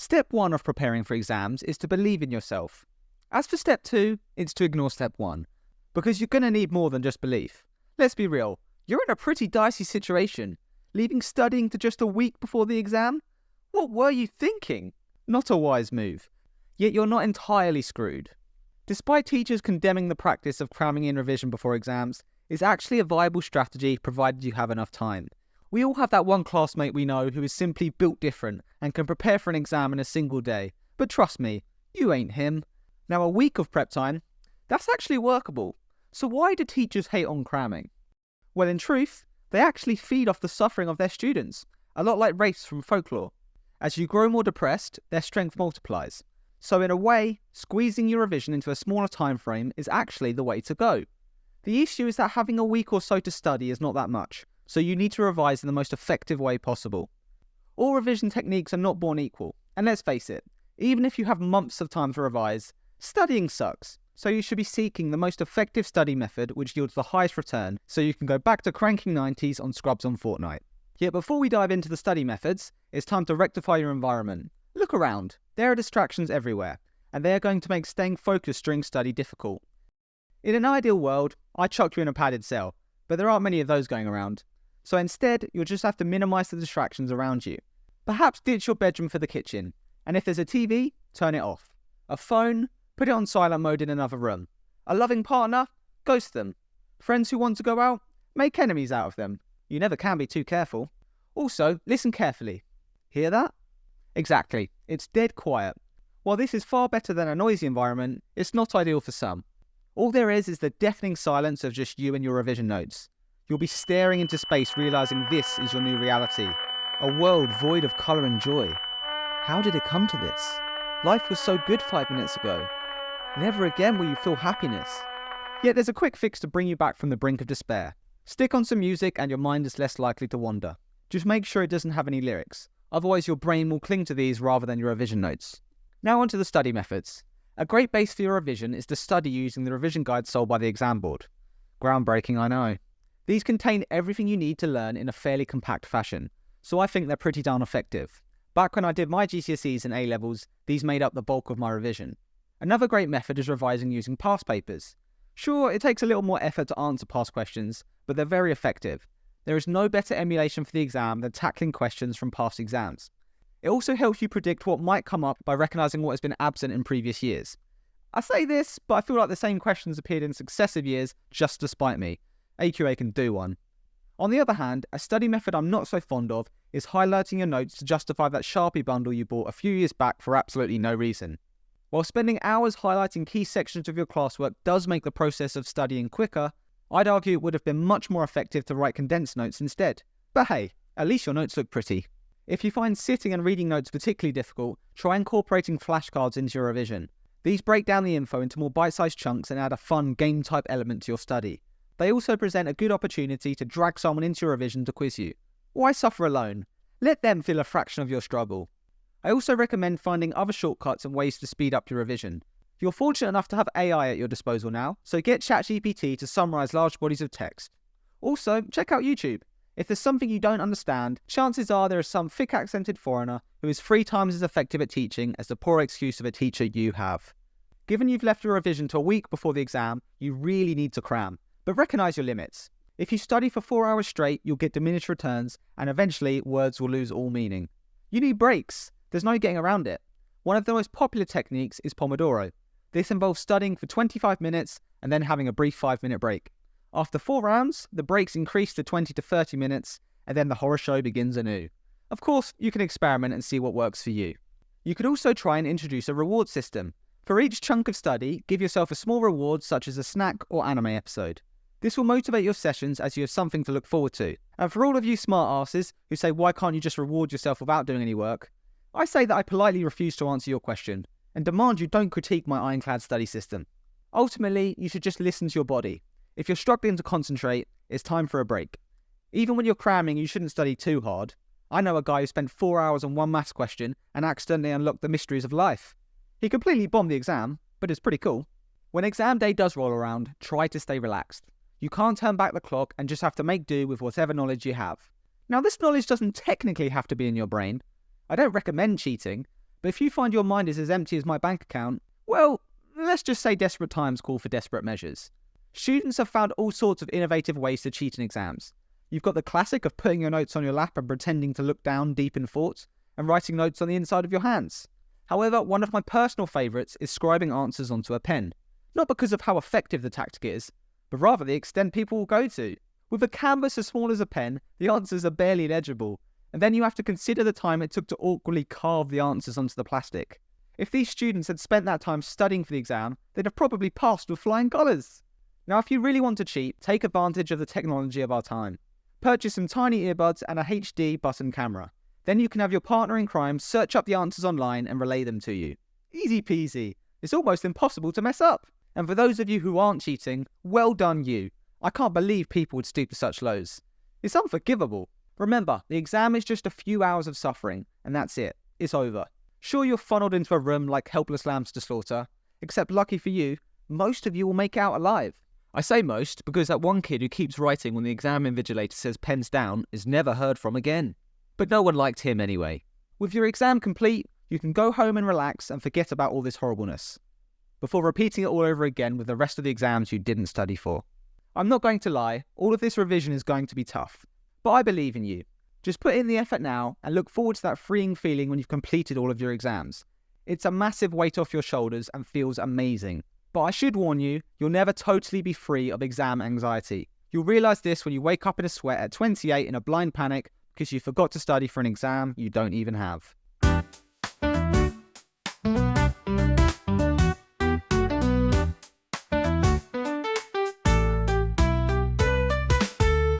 Step 1 of preparing for exams is to believe in yourself. As for step 2, it's to ignore step 1, because you're going to need more than just belief. Let's be real, you're in a pretty dicey situation, leaving studying to just a week before the exam? What were you thinking? Not a wise move. Yet you're not entirely screwed. Despite teachers condemning the practice of cramming in revision before exams, it's actually a viable strategy provided you have enough time. We all have that one classmate we know who is simply built different and can prepare for an exam in a single day. But trust me, you ain't him. Now, a week of prep time, that's actually workable. So why do teachers hate on cramming? Well, in truth, they actually feed off the suffering of their students, a lot like Wraiths from folklore. As you grow more depressed, their strength multiplies. So in a way, squeezing your revision into a smaller time frame is actually the way to go. The issue is that having a week or so to study is not that much, so you need to revise in the most effective way possible. All revision techniques are not born equal, and let's face it, even if you have months of time to revise, studying sucks. So you should be seeking the most effective study method which yields the highest return, so you can go back to cranking 90s on Scrubs on Fortnite. Yet before we dive into the study methods, it's time to rectify your environment. Look around, there are distractions everywhere, and they are going to make staying focused during study difficult. In an ideal world, I'd chuck you in a padded cell, but there aren't many of those going around. So instead, you'll just have to minimise the distractions around you. Perhaps ditch your bedroom for the kitchen, and if there's a TV, turn it off. A phone, put it on silent mode in another room. A loving partner, ghost them. Friends who want to go out, make enemies out of them. You never can be too careful. Also, listen carefully. Hear that? Exactly, it's dead quiet. While this is far better than a noisy environment, it's not ideal for some. All there is the deafening silence of just you and your revision notes. You'll be staring into space realising this is your new reality. A world void of colour and joy. How did it come to this? Life was so good 5 minutes ago. Never again will you feel happiness. Yet there's a quick fix to bring you back from the brink of despair. Stick on some music and your mind is less likely to wander. Just make sure it doesn't have any lyrics. Otherwise your brain will cling to these rather than your revision notes. Now onto the study methods. A great base for your revision is to study using the revision guide sold by the exam board. Groundbreaking, I know. These contain everything you need to learn in a fairly compact fashion, so I think they're pretty darn effective. Back when I did my GCSEs and A-levels, these made up the bulk of my revision. Another great method is revising using past papers. Sure, it takes a little more effort to answer past questions, but they're very effective. There is no better emulation for the exam than tackling questions from past exams. It also helps you predict what might come up by recognising what has been absent in previous years. I say this, but I feel like the same questions appeared in successive years just to spite me. AQA can do one. On the other hand, a study method I'm not so fond of is highlighting your notes to justify that Sharpie bundle you bought a few years back for absolutely no reason. While spending hours highlighting key sections of your classwork does make the process of studying quicker, I'd argue it would have been much more effective to write condensed notes instead. But hey, at least your notes look pretty. If you find sitting and reading notes particularly difficult, try incorporating flashcards into your revision. These break down the info into more bite-sized chunks and add a fun game-type element to your study. They also present a good opportunity to drag someone into your revision to quiz you. Why suffer alone? Let them feel a fraction of your struggle. I also recommend finding other shortcuts and ways to speed up your revision. You're fortunate enough to have AI at your disposal now, so get ChatGPT to summarise large bodies of text. Also, check out YouTube. If there's something you don't understand, chances are there is some thick-accented foreigner who is 3 times as effective at teaching as the poor excuse of a teacher you have. Given you've left your revision to a week before the exam, you really need to cram. But recognise your limits. If you study for 4 hours straight, you'll get diminished returns, and eventually words will lose all meaning. You need breaks. There's no getting around it. One of the most popular techniques is Pomodoro. This involves studying for 25 minutes and then having a brief 5-minute break. After 4 rounds, the breaks increase to 20 to 30 minutes, and then the horror show begins anew. Of course, you can experiment and see what works for you. You could also try and introduce a reward system. For each chunk of study, give yourself a small reward such as a snack or anime episode. This will motivate your sessions as you have something to look forward to. And for all of you smart asses who say why can't you just reward yourself without doing any work, I say that I politely refuse to answer your question and demand you don't critique my ironclad study system. Ultimately, you should just listen to your body. If you're struggling to concentrate, it's time for a break. Even when you're cramming, you shouldn't study too hard. I know a guy who spent 4 hours on one maths question and accidentally unlocked the mysteries of life. He completely bombed the exam, but it's pretty cool. When exam day does roll around, try to stay relaxed. You can't turn back the clock and just have to make do with whatever knowledge you have. Now, this knowledge doesn't technically have to be in your brain. I don't recommend cheating, But if you find your mind is as empty as my bank account, well, let's just say desperate times call for desperate measures. Students have found all sorts of innovative ways to cheat in exams. You've got the classic of putting your notes on your lap and pretending to look down deep in thought, and writing notes on the inside of your hands. However, one of my personal favourites is scribing answers onto a pen. Not because of how effective the tactic is, but rather the extent people will go to. With a canvas as small as a pen, the answers are barely legible, and then you have to consider the time it took to awkwardly carve the answers onto the plastic. If these students had spent that time studying for the exam, they'd have probably passed with flying colours. Now, if you really want to cheat, take advantage of the technology of our time. Purchase some tiny earbuds and a HD button camera. Then you can have your partner in crime search up the answers online and relay them to you. Easy peasy. It's almost impossible to mess up. And for those of you who aren't cheating, well done you. I can't believe people would stoop to such lows. It's unforgivable. Remember, the exam is just a few hours of suffering, and that's it. It's over. Sure, you're funneled into a room like helpless lambs to slaughter, except lucky for you, most of you will make it out alive. I say most because that one kid who keeps writing when the exam invigilator says pens down is never heard from again. But no one liked him anyway. With your exam complete, you can go home and relax and forget about all this horribleness, before repeating it all over again with the rest of the exams you didn't study for. I'm not going to lie, all of this revision is going to be tough, but I believe in you. Just put in the effort now and look forward to that freeing feeling when you've completed all of your exams. It's a massive weight off your shoulders and feels amazing. But I should warn you, you'll never totally be free of exam anxiety. You'll realise this when you wake up in a sweat at 28 in a blind panic because you forgot to study for an exam you don't even have.